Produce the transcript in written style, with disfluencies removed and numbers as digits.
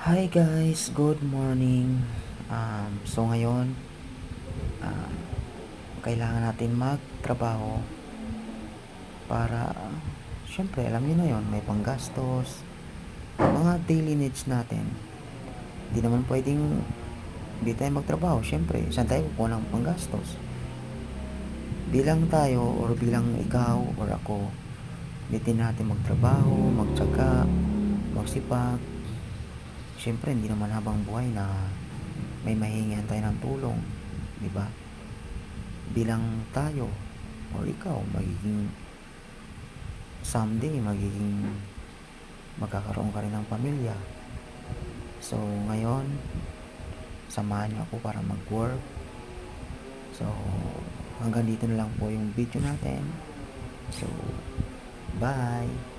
Hi guys, good morning. So ngayon, um, kailangan natin magtrabaho para, syempre, alam niyo na yon, may panggastos, mga daily needs natin. Hindi naman pwedeng hindi tayo magtrabaho, syempre, saan tayo kukuha ng panggastos? Bilang tayo, or bilang ikaw, or ako, hindi natin magtrabaho, magtyaga, magsipag. Syempre, hindi naman habang buhay na may mahihingian tayo ng tulong, di ba? Bilang tayo or ikaw magiging someday magkakaroon ka rin ng pamilya. So ngayon, samahan niyo ako para mag-work. So hanggang dito na lang po yung video natin. So bye.